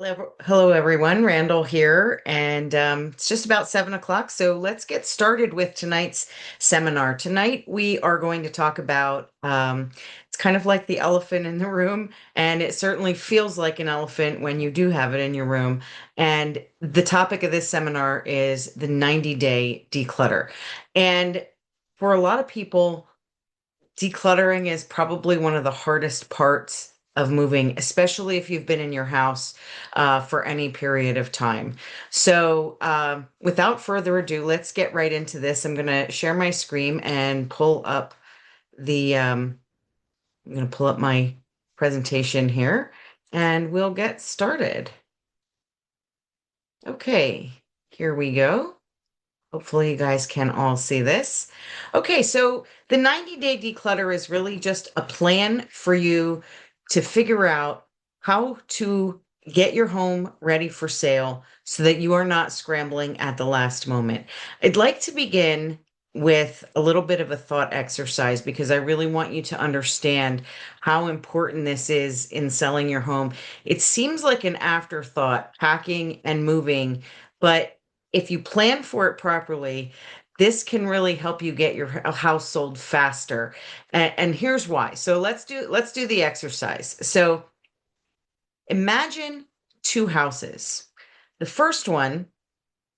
Hello, everyone. Randall here, and it's just about 7 o'clock. So let's get started with tonight's seminar. Tonight, we are going to talk about it's kind of like the elephant in the room, and it certainly feels like an elephant when you do have it in your room. And the topic of this seminar is the 90-day declutter. And for a lot of people, decluttering is probably one of the hardest parts of moving, especially if you've been in your house for any period of time. So, without further ado, let's get right into this. I'm going to share my screen and pull up I'm going to pull up my presentation here and we'll get started. Okay, here we go. Hopefully, you guys can all see this. Okay, so the 90-day declutter is really just a plan for you to figure out how to get your home ready for sale so that you are not scrambling at the last moment. I'd like to begin with a little bit of a thought exercise because I really want you to understand how important this is in selling your home. It seems like an afterthought, packing and moving, but if you plan for it properly, this can really help you get your house sold faster. And here's why. So let's do the exercise. So imagine two houses. The first one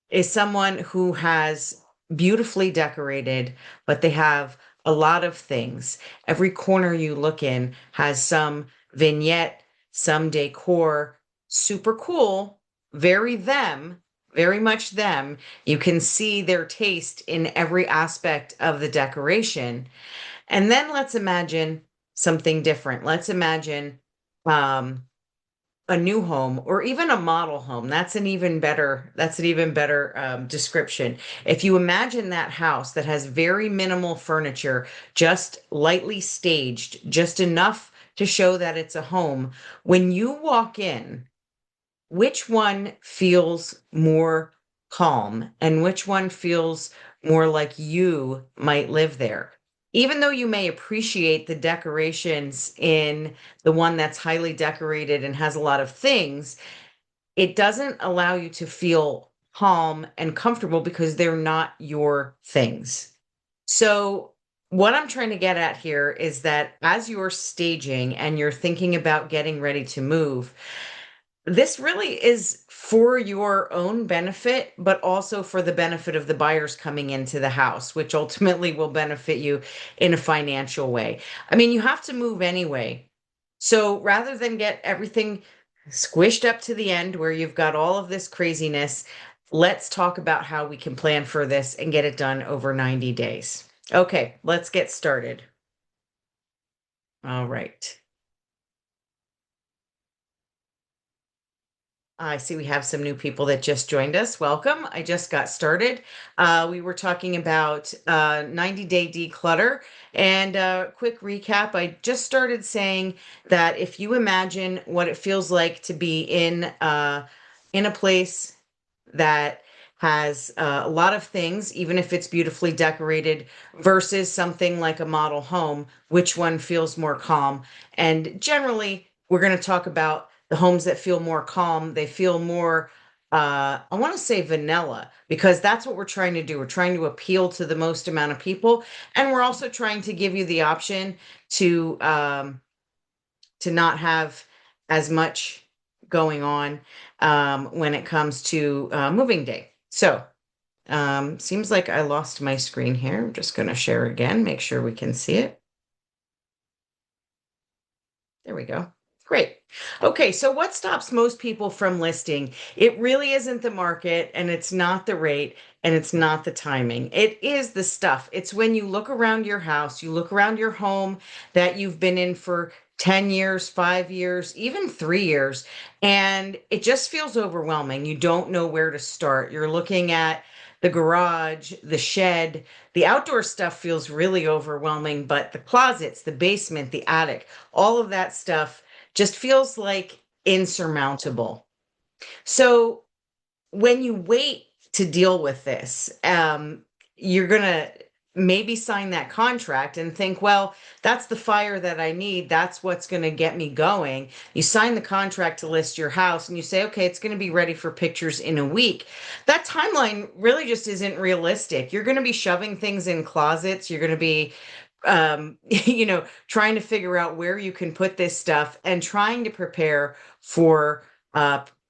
is someone who has beautifully decorated, but they have a lot of things. Every corner you look in has some vignette, some decor, super cool, very them, very much them. You can see their taste in every aspect of the decoration. And then let's imagine something different. Let's imagine um, a new home or even a model home. That's an even better description. If you imagine that house that has very minimal furniture, just lightly staged, just enough to show that it's a home, when you walk in, which one feels more calm and which one feels more like you might live there? Even though you may appreciate the decorations in the one that's highly decorated and has a lot of things, it doesn't allow you to feel calm and comfortable because they're not your things. So, what I'm trying to get at here is that as you're staging and you're thinking about getting ready to move, this really is for your own benefit, but also for the benefit of the buyers coming into the house, which ultimately will benefit you in a financial way. I mean, you have to move anyway. So rather than get everything squished up to the end where you've got all of this craziness, let's talk about how we can plan for this and get it done over 90 days. Okay, let's get started. All right. I see we have some new people that just joined us. Welcome. I just got started. We were talking about 90-day declutter. And quick recap, I just started saying that if you imagine what it feels like to be in a place that has a lot of things, even if it's beautifully decorated, versus something like a model home, which one feels more calm? And generally, we're going to talk about the homes that feel more calm. They feel more, I want to say vanilla, because that's what we're trying to do. We're trying to appeal to the most amount of people. And we're also trying to give you the option to not have as much going on when it comes to moving day. So, seems like I lost my screen here. I'm just going to share again, make sure we can see it. There we go. Great. Okay, so what stops most people from listing? It really isn't the market, and it's not the rate, and it's not the timing. It is the stuff. It's when you look around your house, you look around your home that you've been in for 10 years, 5 years, even 3 years, and it just feels overwhelming. You don't know where to start. You're looking at the garage, the shed, the outdoor stuff feels really overwhelming, but the closets, the basement, the attic, all of that stuff just feels like insurmountable. So when you wait to deal with this, you're gonna maybe sign that contract and think, well, that's the fire that I need. That's what's going to get me going. You sign the contract to list your house and you say, okay, it's going to be ready for pictures in a week. That timeline really just isn't realistic. You're going to be shoving things in closets. You're going to be trying to figure out where you can put this stuff and trying to prepare for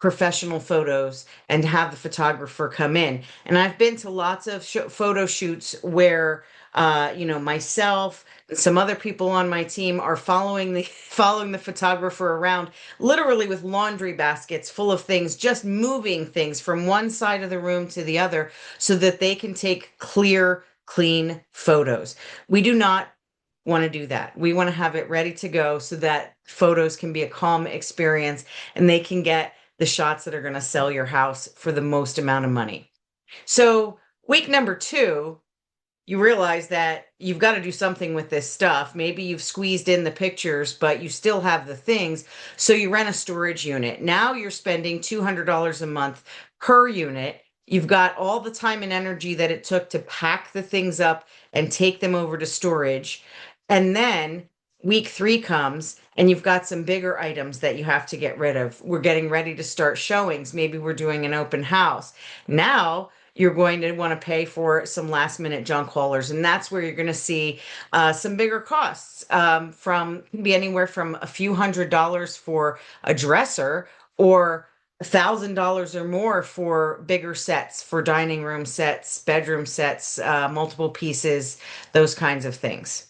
professional photos and have the photographer come in. And I've been to lots of photo shoots where, myself and some other people on my team are following the following the photographer around, literally with laundry baskets full of things, just moving things from one side of the room to the other so that they can take clear, clean photos. We do not want to do that. We want to have it ready to go so that photos can be a calm experience and they can get the shots that are going to sell your house for the most amount of money. So, week number 2, you realize that you've got to do something with this stuff. Maybe you've squeezed in the pictures, but you still have the things. So you rent a storage unit. Now you're spending $200 a month per unit. You've got all the time and energy that it took to pack the things up and take them over to storage. And then week 3 comes and you've got some bigger items that you have to get rid of. We're getting ready to start showings. Maybe we're doing an open house. Now you're going to want to pay for some last minute junk haulers. And that's where you're going to see some bigger costs from be anywhere from a few $100s for a dresser or $1,000 or more for bigger sets, for dining room sets, bedroom sets, multiple pieces, those kinds of things.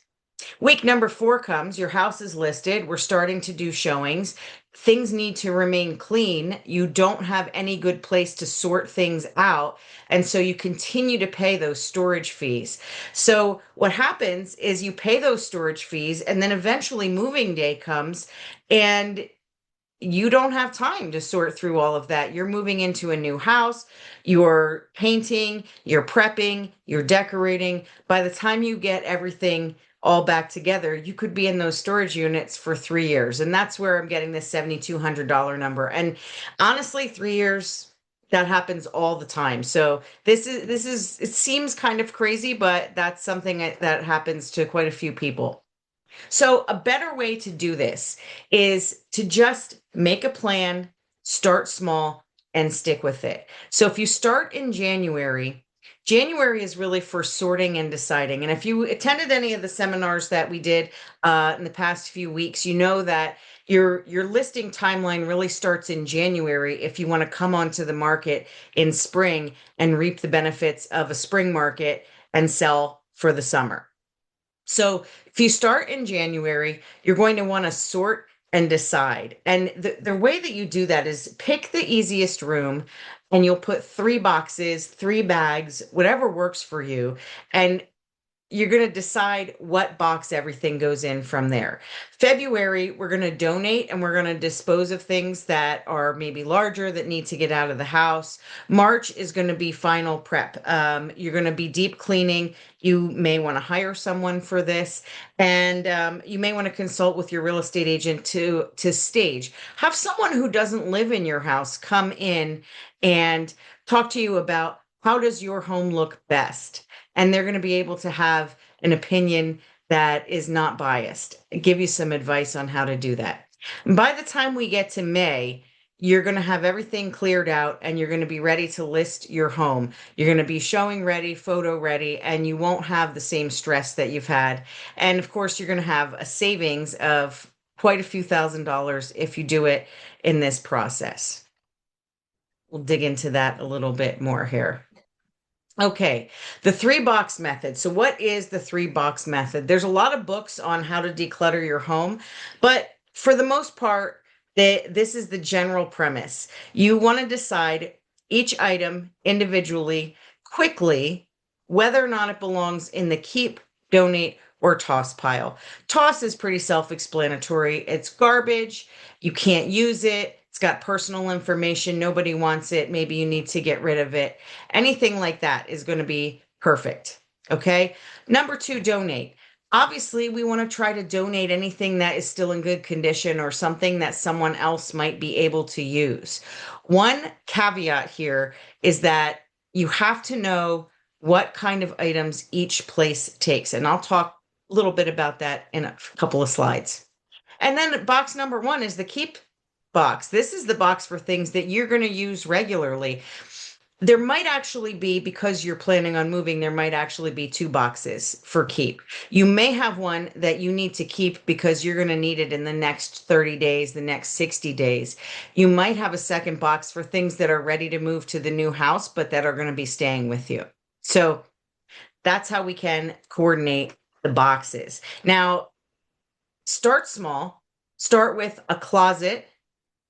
Week number 4 comes, your house is listed. We're starting to do showings. Things need to remain clean. You don't have any good place to sort things out. And so you continue to pay those storage fees. So what happens is you pay those storage fees and then eventually moving day comes and you don't have time to sort through all of that. You're moving into a new house, you're painting, you're prepping, you're decorating. By the time you get everything all back together, you could be in those storage units for 3 years. And that's where I'm getting this $7,200 number. And honestly, 3 years, that happens all the time. So this is, it seems kind of crazy, but that's something that happens to quite a few people. So a better way to do this is to just make a plan, start small, and stick with it. So if you start in January, January is really for sorting and deciding. And if you attended any of the seminars that we did in the past few weeks, you know that your listing timeline really starts in January if you want to come onto the market in spring and reap the benefits of a spring market and sell for the summer. So if you start in January, you're going to want to sort and decide. And the way that you do that is pick the easiest room and you'll put 3 boxes, 3 bags, whatever works for you. And you're going to decide what box everything goes in from there. February, we're going to donate and we're going to dispose of things that are maybe larger that need to get out of the house. March is going to be final prep. You're going to be deep cleaning. You may want to hire someone for this, and you may want to consult with your real estate agent to stage. Have someone who doesn't live in your house come in and talk to you about how does your home look best. And they're going to be able to have an opinion that is not biased, give you some advice on how to do that. And by the time we get to May, you're going to have everything cleared out and you're going to be ready to list your home. You're going to be showing ready, photo ready, and you won't have the same stress that you've had. And of course, you're going to have a savings of quite a few $1,000s if you do it in this process. We'll dig into that a little bit more here. Okay, the 3-box method. So what is the 3-box method? There's a lot of books on how to declutter your home, but for the most part, this is the general premise. You want to decide each item individually, quickly, whether or not it belongs in the keep, donate, or toss pile. Toss is pretty self-explanatory. It's garbage. You can't use it. It's got personal information. Nobody wants it. Maybe you need to get rid of it. Anything like that is going to be perfect. Okay. Number 2, donate. Obviously, we want to try to donate anything that is still in good condition or something that someone else might be able to use. One caveat here is that you have to know what kind of items each place takes. And I'll talk a little bit about that in a couple of slides. And then box number one is the keep box. This is the box for things that you're going to use regularly. There might actually be, because you're planning on moving, there might actually be two boxes for keep. You may have one that you need to keep because you're going to need it in the next 30 days, the next 60 days. You might have a second box for things that are ready to move to the new house, but that are going to be staying with you. So that's how we can coordinate the boxes. Now, start small, start with a closet,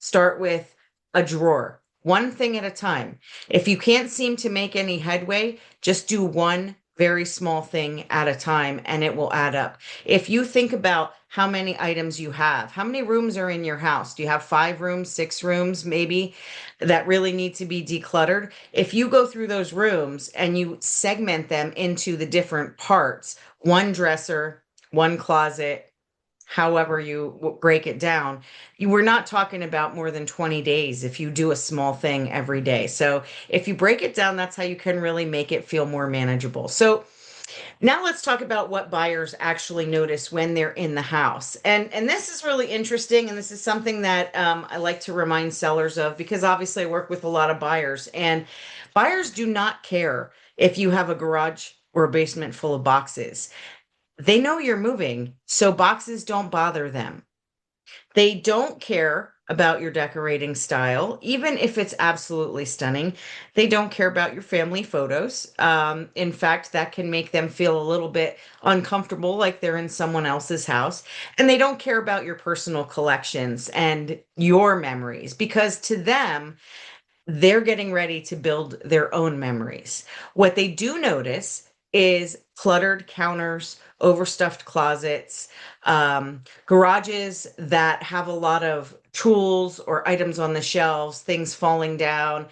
start with a drawer. One thing at a time. If you can't seem to make any headway, just do one very small thing at a time and it will add up. If you think about how many items you have, how many rooms are in your house? Do you have 5 rooms, 6 rooms, maybe that really need to be decluttered? If you go through those rooms and you segment them into the different parts, one dresser, one closet, however you break it down, you were not talking about more than 20 days if you do a small thing every day. So if you break it down, that's how you can really make it feel more manageable. So now let's talk about what buyers actually notice when they're in the house. And this is really interesting. And this is something that I like to remind sellers of, because obviously I work with a lot of buyers, and buyers do not care if you have a garage or a basement full of boxes. They know you're moving, so boxes don't bother them. They don't care about your decorating style, even if it's absolutely stunning. They don't care about your family photos. In fact, that can make them feel a little bit uncomfortable, like they're in someone else's house. And they don't care about your personal collections and your memories, because to them, they're getting ready to build their own memories. What they do notice is cluttered counters, overstuffed closets, garages that have a lot of tools or items on the shelves, things falling down,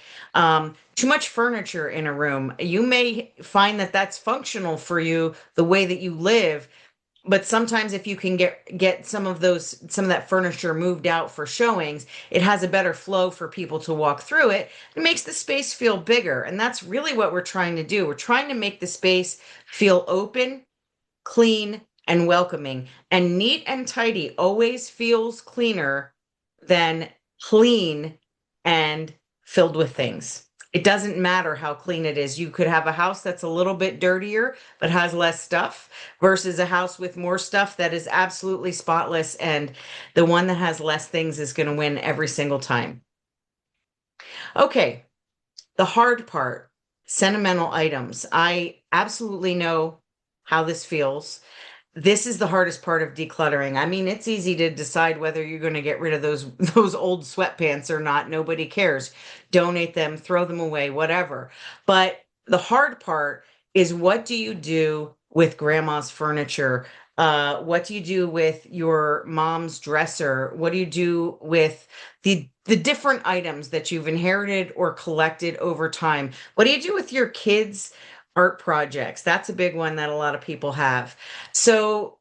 too much furniture in a room. You may find that that's functional for you, the way that you live, but sometimes if you can get some of that furniture moved out for showings, it has a better flow for people to walk through it. It makes the space feel bigger, and that's really what we're trying to do. We're trying to make the space feel open, clean, and welcoming. And neat and tidy always feels cleaner than clean and filled with things. It doesn't matter how clean it is. You could have a house that's a little bit dirtier but has less stuff, versus a house with more stuff that is absolutely spotless, and the one that has less things is going to win every single time. Okay, the hard part, sentimental items. I absolutely know how this feels. This is the hardest part of decluttering. I mean, it's easy to decide whether you're going to get rid of those those old sweatpants or not. Nobody cares. Donate them, throw them away, whatever. But the hard part is, what do you do with grandma's furniture? What do you do with your mom's dresser? What do you do with the different items that you've inherited or collected over time? What do you do with your kids' art projects? That's a big one that a lot of people have. So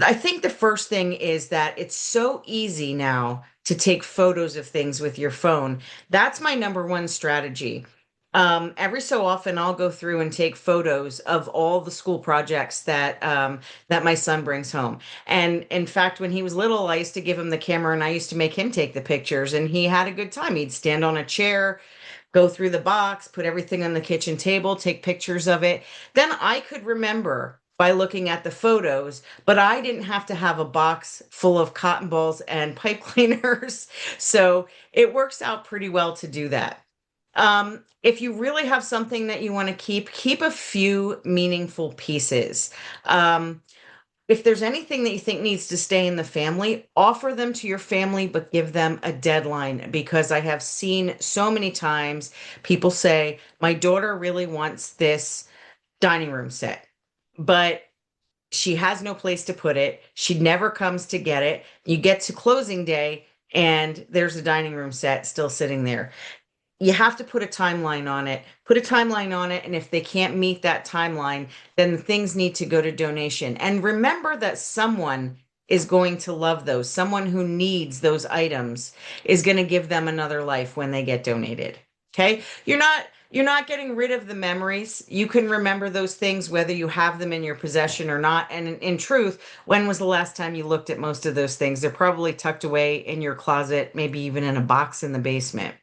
I think the first thing is that it's so easy now to take photos of things with your phone. That's my number one strategy. Every so often, I'll go through and take photos of all the school projects that my son brings home. And in fact, when he was little, I used to give him the camera and I used to make him take the pictures, and he had a good time. He'd stand on a chair, go through the box, put everything on the kitchen table, take pictures of it. Then I could remember by looking at the photos, but I didn't have to have a box full of cotton balls and pipe cleaners. So it works out pretty well to do that. If you really have something that you want to keep a few meaningful pieces. If there's anything that you think needs to stay in the family, offer them to your family, but give them a deadline, because I have seen so many times people say, my daughter really wants this dining room set, but she has no place to put it. She never comes to get it. You get to closing day and there's a dining room set still sitting there. You have to put a timeline on it. Put a timeline on it. And if they can't meet that timeline, then things need to go to donation. And remember that someone is going to love those. Someone who needs those items is going to give them another life when they get donated. Okay. You're not getting rid of the memories. You can remember those things whether you have them in your possession or not. And in truth, when was the last time you looked at most of those things? They're probably tucked away in your closet, maybe even in a box in the basement.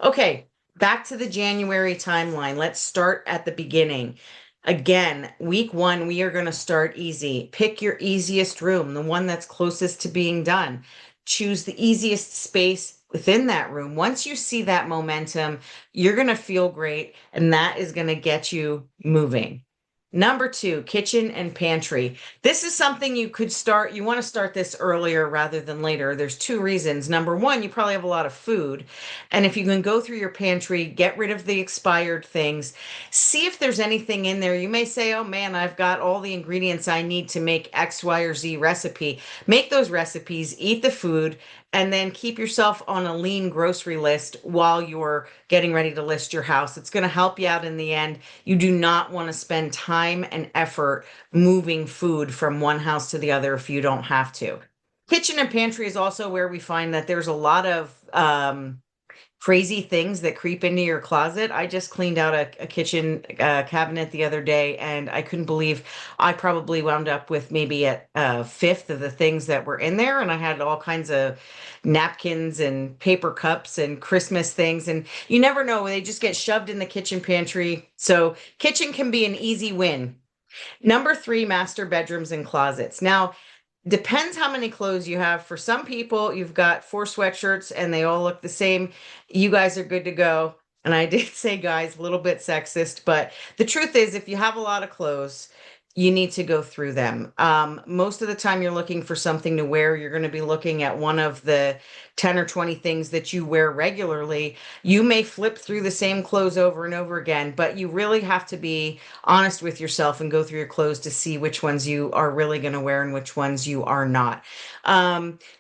Okay, back to the January timeline. Let's start at the beginning. Again, week one, we are going to start easy. Pick your easiest room, the one that's closest to being done. Choose the easiest space within that room. Once you see that momentum, you're going to feel great, and that is going to get you moving. Number two, kitchen and pantry. This is something you could start. You want to start this earlier rather than later. There's two reasons. Number one, you probably have a lot of food. And if you can go through your pantry, get rid of the expired things, see if there's anything in there. You may say, oh man, I've got all the ingredients I need to make X, Y, or Z recipe. Make those recipes, eat the food, and then keep yourself on a lean grocery list while you're getting ready to list your house. It's going to help you out in the end. You do not want to spend time and effort moving food from one house to the other if you don't have to. Kitchen and pantry is also where we find that there's a lot of crazy things that creep into your closet. I just cleaned out a kitchen cabinet the other day, and I couldn't believe I probably wound up with maybe a fifth of the things that were in there. And I had all kinds of napkins and paper cups and Christmas things. And you never know, they just get shoved in the kitchen pantry. So kitchen can be an easy win. Number three, master bedrooms and closets. Now, depends how many clothes you have. For some people, you've got four sweatshirts and they all look the same. You guys are good to go. And I did say guys, a little bit sexist, but the truth is, if you have a lot of clothes, you need to go through them. Most of the time you're looking for something to wear, you're going to be looking at one of the 10 or 20 things that you wear regularly. You may flip through the same clothes over and over again, but you really have to be honest with yourself and go through your clothes to see which ones you are really going to wear and which ones you are not.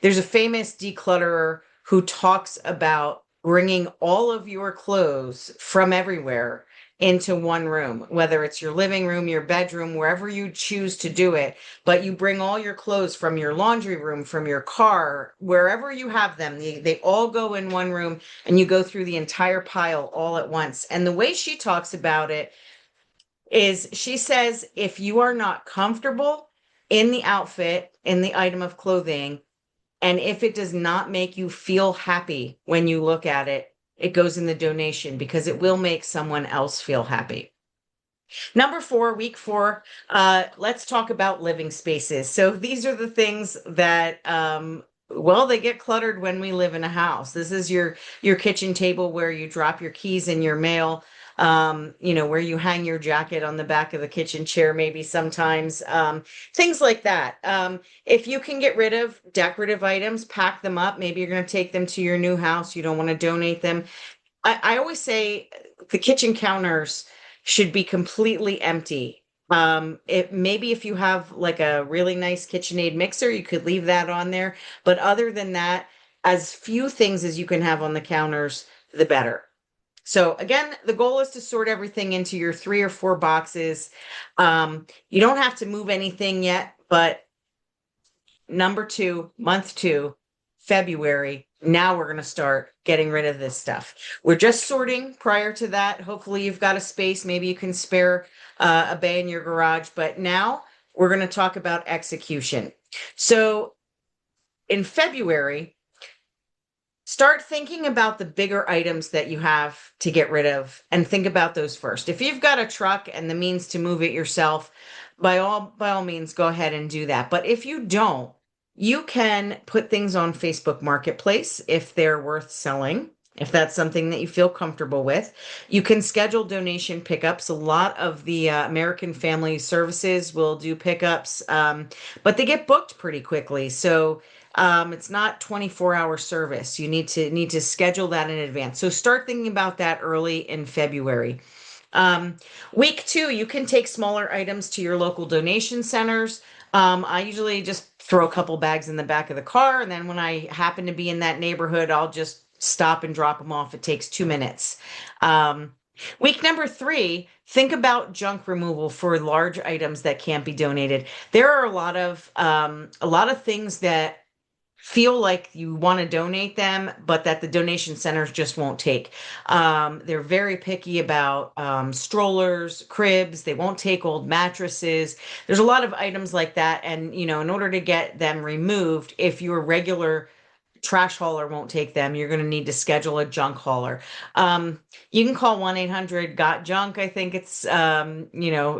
There's a famous declutterer who talks about bringing all of your clothes from everywhere into one room, whether it's your living room, your bedroom, wherever you choose to do it. But you bring all your clothes from your laundry room, from your car, wherever you have them. They all go in one room and you go through the entire pile all at once. And the way she talks about it is she says, if you are not comfortable in the outfit, in the item of clothing, and if it does not make you feel happy when you look at it, it goes in the donation because it will make someone else feel happy. Number four, week four, let's talk about living spaces. So these are the things that, well, they get cluttered when we live in a house. This is your kitchen table where you drop your keys and your mail, where you hang your jacket on the back of the kitchen chair, maybe sometimes, things like that. If you can get rid of decorative items, pack them up. Maybe you're going to take them to your new house. You don't want to donate them. I always say the kitchen counters should be completely empty. Maybe if you have like a really nice KitchenAid mixer, you could leave that on there. But other than that, as few things as you can have on the counters, the better. So again, the goal is to sort everything into your 3 or 4 boxes. You don't have to move anything yet, but number 2, month 2, February, now we're going to start getting rid of this stuff. We're just sorting prior to that. Hopefully you've got a space. Maybe you can spare a bay in your garage, but now we're going to talk about execution. So in February, start thinking about the bigger items that you have to get rid of and think about those first. If you've got a truck and the means to move it yourself, by all means, go ahead and do that. But if you don't, you can put things on Facebook Marketplace if they're worth selling, if that's something that you feel comfortable with. You can schedule donation pickups. A lot of the American Family Services will do pickups, but they get booked pretty quickly. So it's not 24-hour service. You need to schedule that in advance. So start thinking about that early in February. Week 2, you can take smaller items to your local donation centers. I usually just throw a couple bags in the back of the car, and then when I happen to be in that neighborhood, I'll just stop and drop them off. It takes 2 minutes. Week number 3, think about junk removal for large items that can't be donated. There are a lot of things that feel like you want to donate them, but that the donation centers just won't take. They're very picky about strollers, cribs. They won't take old mattresses. There's a lot of items like that. And, in order to get them removed, if your regular trash hauler won't take them, you're going to need to schedule a junk hauler. Um, you can call 1-800 got junk. I think it's,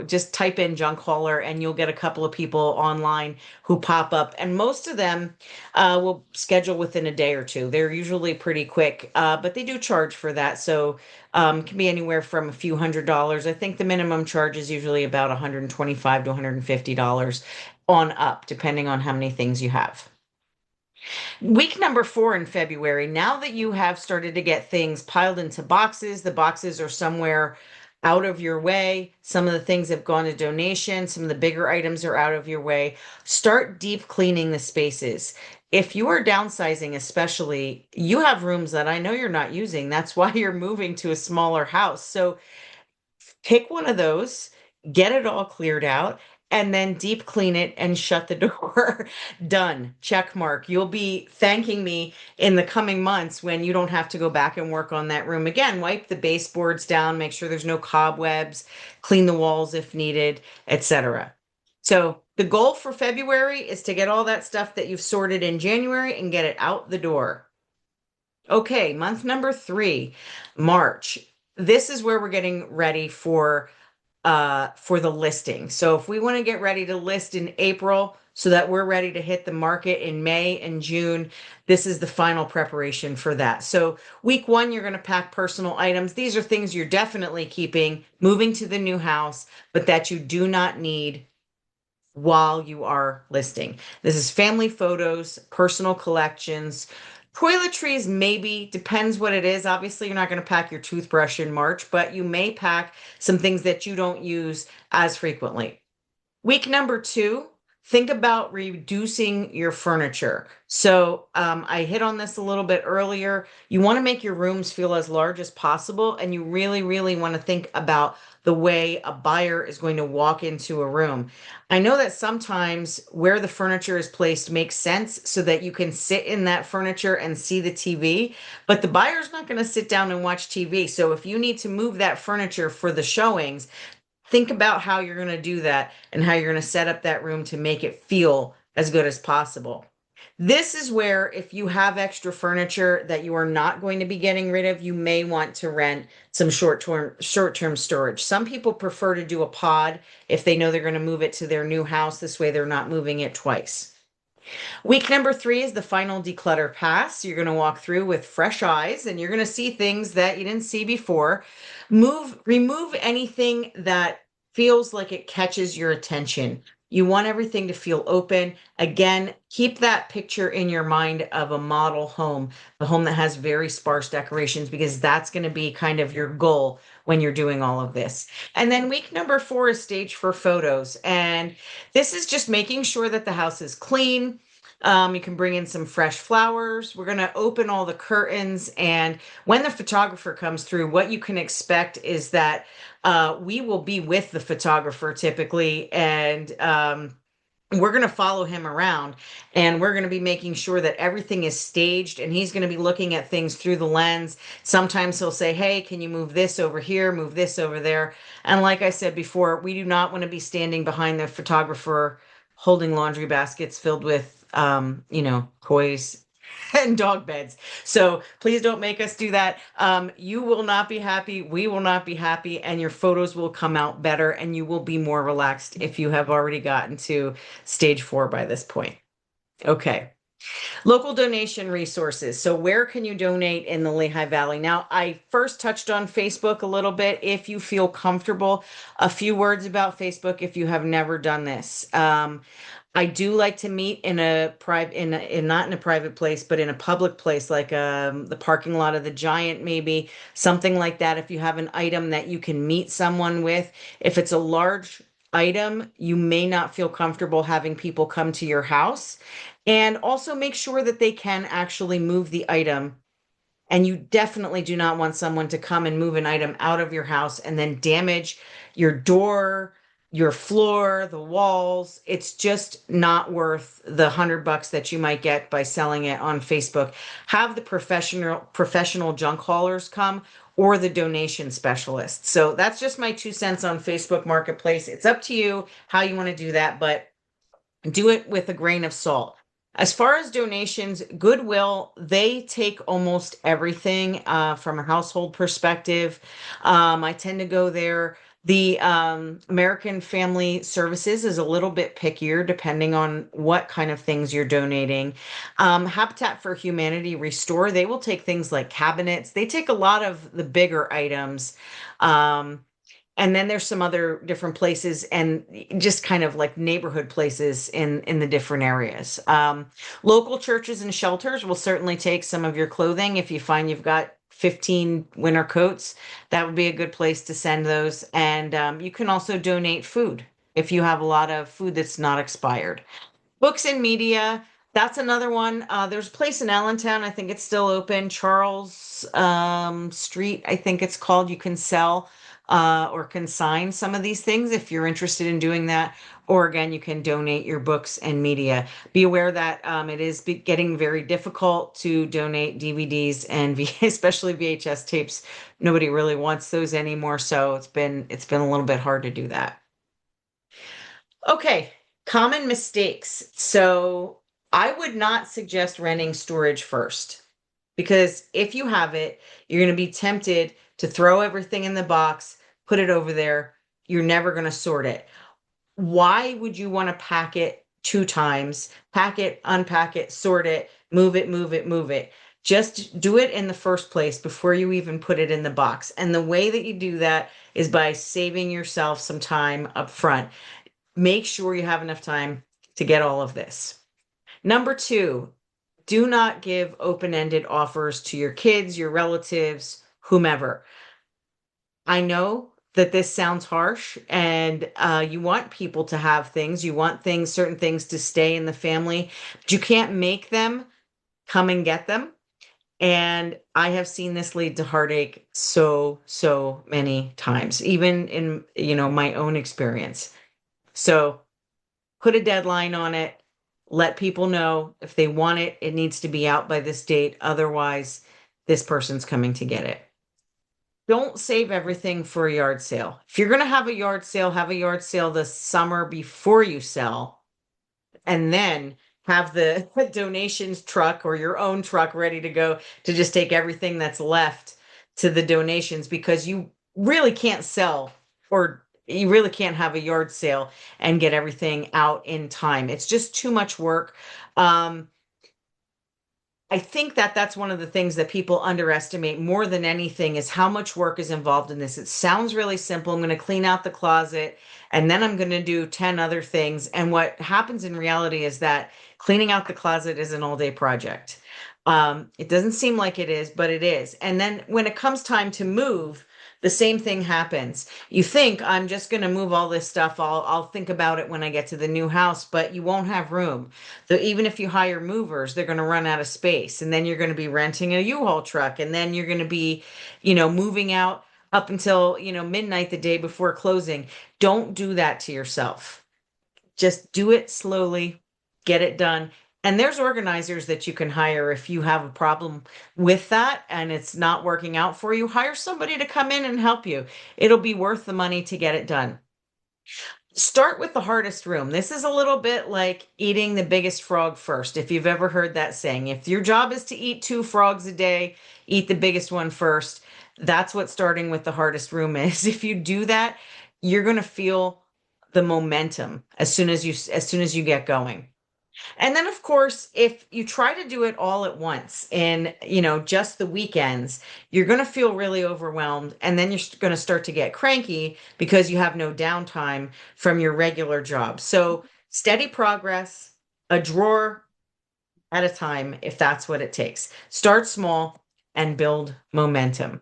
just type in junk hauler and you'll get a couple of people online who pop up. And most of them will schedule within a day or two. They're usually pretty quick, but they do charge for that. So it can be anywhere from a few $100s. I think the minimum charge is usually about $125 to $150 on up, depending on how many things you have. Week number 4 in February, now that you have started to get things piled into boxes, the boxes are somewhere out of your way. Some of the things have gone to donation. Some of the bigger items are out of your way. Start deep cleaning the spaces. If you are downsizing, especially, you have rooms that I know you're not using. That's why you're moving to a smaller house. So pick one of those, get it all cleared out, and then deep clean it and shut the door. Done. Check mark. You'll be thanking me in the coming months when you don't have to go back and work on that room again. Wipe the baseboards down, make sure there's no cobwebs, clean the walls if needed, etc. So the goal for February is to get all that stuff that you've sorted in January and get it out the door. Okay, month number 3, March. This is where we're getting ready for the listing. So if we want to get ready to list in April so that we're ready to hit the market in May and June, this is the final preparation for that. So week 1, you're going to pack personal items. These are things you're definitely keeping, moving to the new house, but that you do not need while you are listing. This is family photos, personal collections, toiletries, maybe, depends what it is. Obviously, you're not going to pack your toothbrush in March, but you may pack some things that you don't use as frequently. Week number 2, think about reducing your furniture. So I hit on this a little bit earlier. You want to make your rooms feel as large as possible, and you really, really want to think about the way a buyer is going to walk into a room. I know that sometimes where the furniture is placed makes sense so that you can sit in that furniture and see the TV, but the buyer's not going to sit down and watch TV. So if you need to move that furniture for the showings, think about how you're going to do that and how you're going to set up that room to make it feel as good as possible. This is where, if you have extra furniture that you are not going to be getting rid of, you may want to rent some short-term storage. Some people prefer to do a pod if they know they're going to move it to their new house. This way they're not moving it twice. Week number 3 is the final declutter pass. You're going to walk through with fresh eyes and you're going to see things that you didn't see before. Remove anything that feels like it catches your attention. You want everything to feel open. Again, keep that picture in your mind of a model home, a home that has very sparse decorations, because that's going to be kind of your goal when you're doing all of this. And then week number 4 is stage for photos. And this is just making sure that the house is clean. You can bring in some fresh flowers. We're going to open all the curtains. And when the photographer comes through, what you can expect is that we will be with the photographer typically. And we're going to follow him around and we're going to be making sure that everything is staged, and he's going to be looking at things through the lens. Sometimes he'll say, hey, can you move this over here, move this over there? And like I said before, we do not want to be standing behind the photographer holding laundry baskets filled with, toys and dog beds. So please don't make us do that. You will not be happy. We will not be happy. And your photos will come out better and you will be more relaxed if you have already gotten to stage 4 by this point. Okay. Local donation resources. So where can you donate in the Lehigh Valley? Now, I first touched on Facebook a little bit. If you feel comfortable, a few words about Facebook if you have never done this. I do like to meet in a private, not in a private place, but in a public place, like the parking lot of the Giant, maybe something like that. If you have an item that you can meet someone with, if it's a large item, you may not feel comfortable having people come to your house. And also make sure that they can actually move the item. And you definitely do not want someone to come and move an item out of your house and then damage your door, your floor, the walls. It's just not worth the $100 that you might get by selling it on Facebook. Have the professional junk haulers come or the donation specialists. So that's just my 2 cents on Facebook Marketplace. It's up to you how you want to do that, but do it with a grain of salt. As far as donations, Goodwill, they take almost everything from a household perspective. I tend to go there. The American Family Services is a little bit pickier depending on what kind of things you're donating. Habitat for Humanity Restore, they will take things like cabinets. They take a lot of the bigger items. Um, and then there's some other different places and just kind of like neighborhood places in the different areas. Local churches and shelters will certainly take some of your clothing. If you find you've got 15 winter coats, that would be a good place to send those. And you can also donate food if you have a lot of food that's not expired. Books and media, that's another one. There's a place in Allentown, I think it's still open, Charles Street, I think it's called. You can sell or consign some of these things if you're interested in doing that. Or again, you can donate your books and media. Be aware that it is getting very difficult to donate DVDs and especially VHS tapes. Nobody really wants those anymore, so it's been a little bit hard to do that. Okay, common mistakes. So I would not suggest renting storage first because if you have it, you're going to be tempted to throw everything in the box, put it over there. You're never going to sort it. Why would you want to pack it 2 times? Pack it, unpack it, sort it, move it, move it, move it. Just do it in the first place before you even put it in the box. And the way that you do that is by saving yourself some time up front. Make sure you have enough time to get all of this. Number two, do not give open-ended offers to your kids, your relatives, whomever. I know that this sounds harsh and you want people to have things, you want things, certain things to stay in the family, but you can't make them come and get them. And I have seen this lead to heartache so many times, even in, my own experience. So put a deadline on it. Let people know if they want it, it needs to be out by this date. Otherwise, this person's coming to get it. Don't save everything for a yard sale. If you're going to have a yard sale, have a yard sale the summer before you sell, and then have the donations truck or your own truck ready to go to just take everything that's left to the donations because you really can't sell or you really can't have a yard sale and get everything out in time. It's just too much work. I think that that's one of the things that people underestimate more than anything is how much work is involved in this. It sounds really simple. I'm going to clean out the closet and then I'm going to do 10 other things. And what happens in reality is that cleaning out the closet is an all-day project. It doesn't seem like it is, but it is. And then when it comes time to move, the same thing happens. You think I'm just going to move all this stuff. I'll think about it when I get to the new house, but you won't have room. So even if you hire movers, they're going to run out of space, and then you're going to be renting a U-Haul truck, and then you're going to be, moving out up until, midnight the day before closing. Don't do that to yourself. Just do it slowly, get it done. And there's organizers that you can hire if you have a problem with that and it's not working out for you. Hire somebody to come in and help you. It'll be worth the money to get it done. Start with the hardest room. This is a little bit like eating the biggest frog first, if you've ever heard that saying. If your job is to eat 2 frogs a day, eat the biggest one first. That's what starting with the hardest room is. If you do that, you're going to feel the momentum as soon as you get going. And then, of course, if you try to do it all at once in, just the weekends, you're going to feel really overwhelmed. And then you're going to start to get cranky because you have no downtime from your regular job. So steady progress, a drawer at a time, if that's what it takes. Start small and build momentum.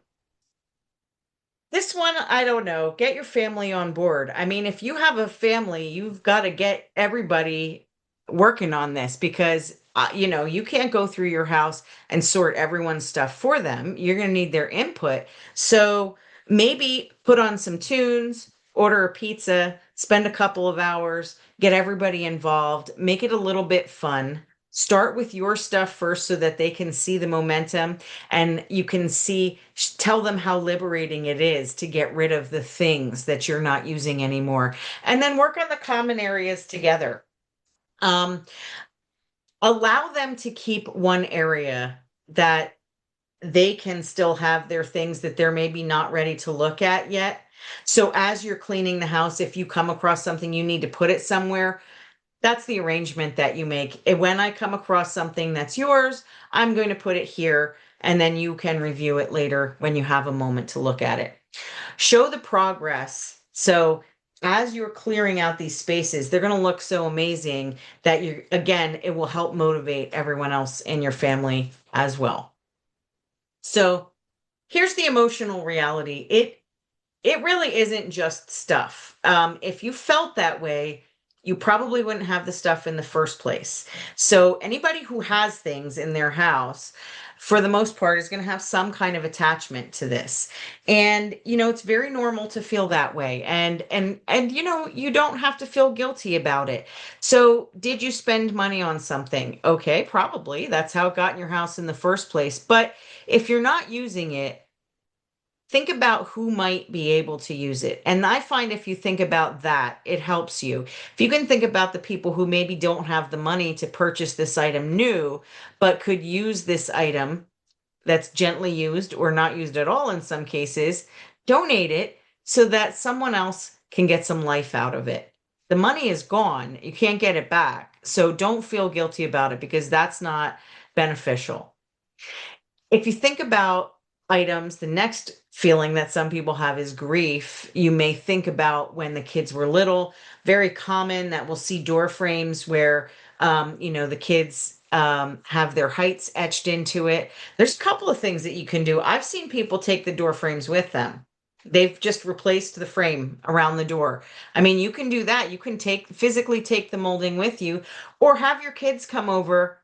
This one, I don't know. Get your family on board. I mean, if you have a family, you've got to get everybody working on this because, you can't go through your house and sort everyone's stuff for them. You're going to need their input. So maybe put on some tunes, order a pizza, spend a couple of hours, get everybody involved, make it a little bit fun. Start with your stuff first so that they can see the momentum and you can see, tell them how liberating it is to get rid of the things that you're not using anymore. And then work on the common areas together. Um, Allow them to keep one area that they can still have their things that they're maybe not ready to look at yet. So as you're cleaning the house, if you come across something you need to put it somewhere, that's the arrangement that you make. When I come across something that's yours, I'm going to put it here, and then you can review it later when you have a moment to look at it. Show the progress. So as you're clearing out these spaces, they're going to look so amazing that again, it will help motivate everyone else in your family as well. So here's the emotional reality. It really isn't just stuff. If you felt that way, you probably wouldn't have the stuff in the first place. So anybody who has things in their house, for the most part, is going to have some kind of attachment to this. And it's very normal to feel that way. And you don't have to feel guilty about it. So did you spend money on something? Okay, probably. That's how it got in your house in the first place. But if you're not using it, think about who might be able to use it. And I find if you think about that, it helps you. If you can think about the people who maybe don't have the money to purchase this item new, but could use this item that's gently used or not used at all in some cases, donate it so that someone else can get some life out of it. The money is gone. You can't get it back. So don't feel guilty about it because that's not beneficial. If you think about items, the next feeling that some people have is grief. You may think about when the kids were little, very common that we'll see door frames where, the kids have their heights etched into it. There's a couple of things that you can do. I've seen people take the door frames with them. They've just replaced the frame around the door. I mean, you can do that. You can physically take the molding with you, or have your kids come over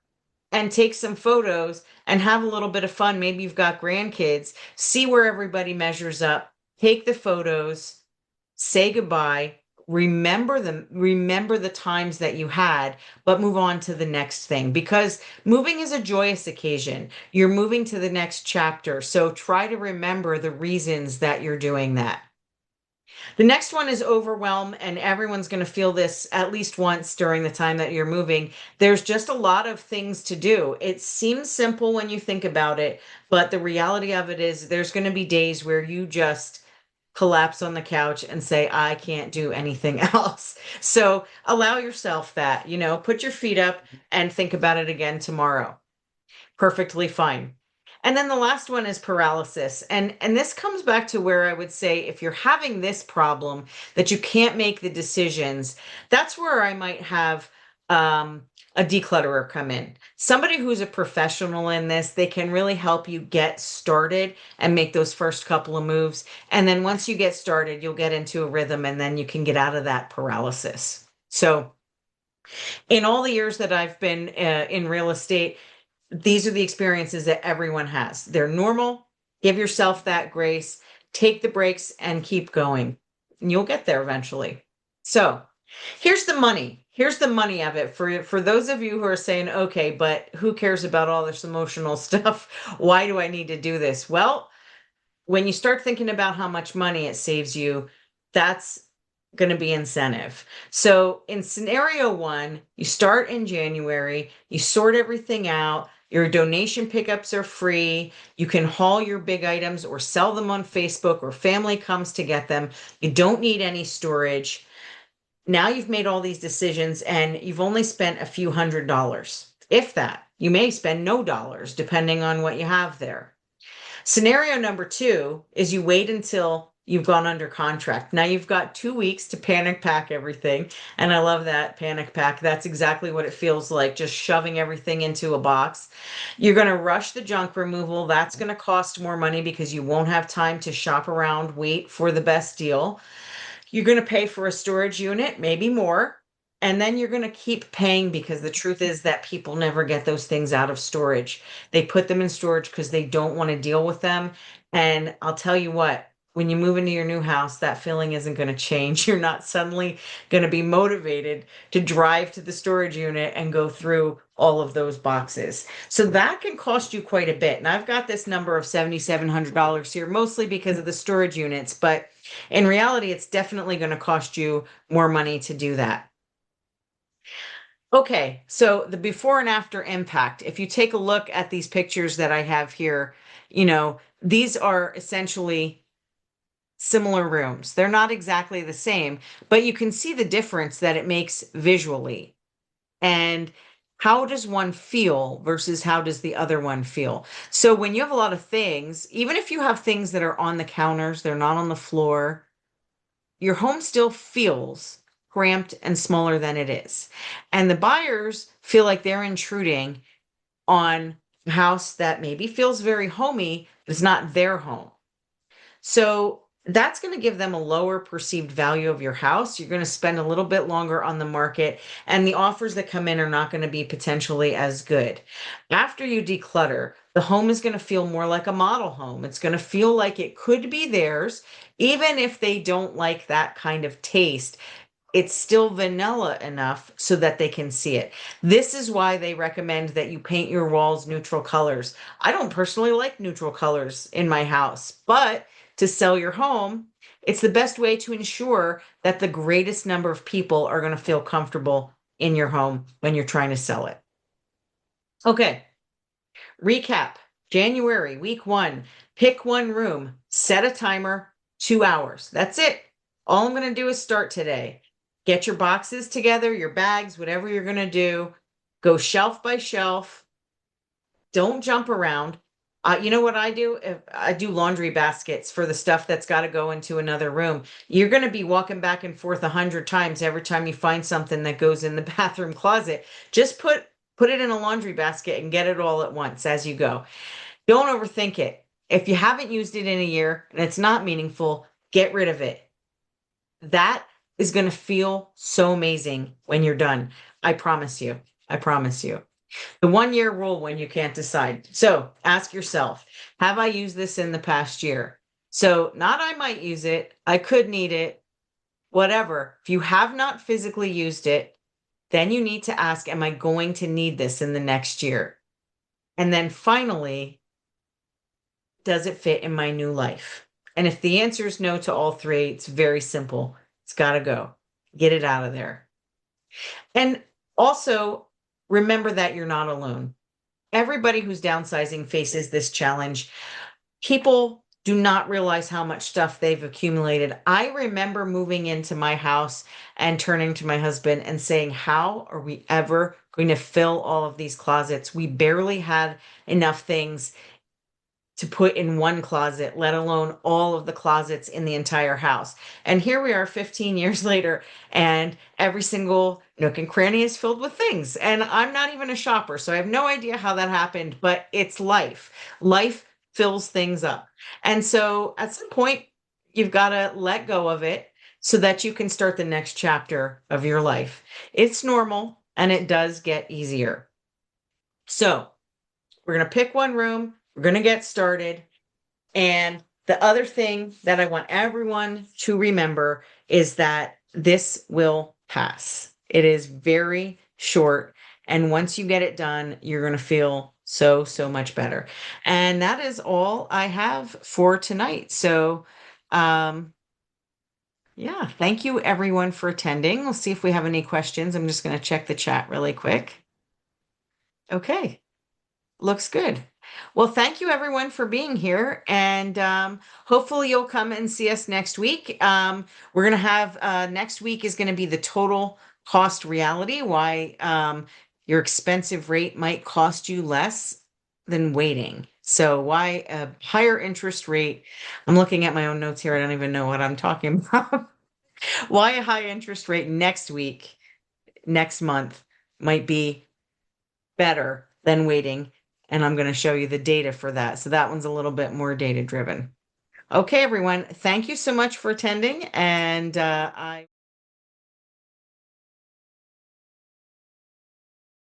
and take some photos and have a little bit of fun. Maybe you've got grandkids, see where everybody measures up, take the photos, say goodbye, remember them, remember the times that you had, but move on to the next thing because moving is a joyous occasion. You're moving to the next chapter. So try to remember the reasons that you're doing that. The next one is overwhelm, and everyone's going to feel this at least once during the time that you're moving. There's just a lot of things to do. It seems simple when you think about it, but the reality of it is there's going to be days where you just collapse on the couch and say, I can't do anything else. So allow yourself that, put your feet up and think about it again tomorrow. Perfectly fine. And then the last one is paralysis. And this comes back to where I would say if you're having this problem that you can't make the decisions, that's where I might have a declutterer come in. Somebody who's a professional in this, they can really help you get started and make those first couple of moves. And then once you get started, you'll get into a rhythm and then you can get out of that paralysis. So in all the years that I've been in real estate, these are the experiences that everyone has. They're normal. Give yourself that grace, take the breaks and keep going. And you'll get there eventually. So here's the money. Here's the money of it for those of you who are saying, okay, but who cares about all this emotional stuff? Why do I need to do this? Well, when you start thinking about how much money it saves you, that's going to be incentive. So in scenario one, you start in January, you sort everything out. Your donation pickups are free. You can haul your big items or sell them on Facebook or family comes to get them. You don't need any storage. Now you've made all these decisions and you've only spent a few $100s. If that, you may spend no dollars depending on what you have there. Scenario number two is you wait until you've gone under contract. Now you've got 2 weeks to panic pack everything. And I love that panic pack. That's exactly what it feels like, just shoving everything into a box. You're going to rush the junk removal. That's going to cost more money because you won't have time to shop around, wait for the best deal. You're going to pay for a storage unit, maybe more. And then you're going to keep paying because the truth is that people never get those things out of storage. They put them in storage because they don't want to deal with them. And I'll tell you what, when you move into your new house, that feeling isn't going to change. You're not suddenly going to be motivated to drive to the storage unit and go through all of those boxes. So that can cost you quite a bit. And I've got this number of $7,700 here, mostly because of the storage units, but in reality, it's definitely going to cost you more money to do that. Okay, so the before and after impact. If you take a look at these pictures that I have here, these are essentially similar rooms. They're not exactly the same, but you can see the difference that it makes visually. And how does one feel versus how does the other one feel? So when you have a lot of things, even if you have things that are on the counters, they're not on the floor, your home still feels cramped and smaller than it is. And the buyers feel like they're intruding on a house that maybe feels very homey, but it's not their home. So that's going to give them a lower perceived value of your house. You're going to spend a little bit longer on the market, and the offers that come in are not going to be potentially as good. After you declutter, the home is going to feel more like a model home. It's going to feel like it could be theirs, even if they don't like that kind of taste. It's still vanilla enough so that they can see it. This is why they recommend that you paint your walls neutral colors. I don't personally like neutral colors in my house, but to sell your home, it's the best way to ensure that the greatest number of people are going to feel comfortable in your home when you're trying to sell it. Okay, recap. January, week 1, pick one room, set a timer, 2 hours. That's it. All I'm going to do is start today. Get your boxes together, your bags, whatever you're going to do. Go shelf by shelf. Don't jump around. You know what I do? I do laundry baskets for the stuff that's got to go into another room. You're going to be walking back and forth 100 times every time you find something that goes in the bathroom closet. Just put it in a laundry basket and get it all at once as you go. Don't overthink it. If you haven't used it in a year and it's not meaningful, get rid of it. That is going to feel so amazing when you're done. I promise you. I promise you. The 1 year rule when you can't decide. So ask yourself, have I used this in the past year? So not I might use it, I could need it, whatever. If you have not physically used it, then you need to ask, am I going to need this in the next year? And then finally, does it fit in my new life? And if the answer is no to all three, it's very simple. It's got to go. Get it out of there. And also, remember that you're not alone. Everybody who's downsizing faces this challenge. People do not realize how much stuff they've accumulated. I remember moving into my house and turning to my husband and saying, how are we ever going to fill all of these closets? We barely had enough things to put in one closet, let alone all of the closets in the entire house. And here we are 15 years later, and every single nook and cranny is filled with things. And I'm not even a shopper, so I have no idea how that happened, but it's life. Life fills things up. And so at some point, you've got to let go of it so that you can start the next chapter of your life. It's normal, and it does get easier. So we're going to pick one room. We're going to get started. And the other thing that I want everyone to remember is that this will pass. It is very short. And once you get it done, you're going to feel so, so much better. And that is all I have for tonight. So, yeah, thank you everyone for attending. We'll see if we have any questions. I'm just going to check the chat really quick. Okay, looks good. Well, thank you everyone for being here, and hopefully you'll come and see us next week. We're going to have next week is going to be the total cost reality, why your expensive rate might cost you less than waiting. So why a higher interest rate? I'm looking at my own notes here. I don't even know what I'm talking about. Why a high interest rate next week, next month might be better than waiting. And I'm going to show you the data for that. So that one's a little bit more data driven. Okay, everyone. Thank you so much for attending. And I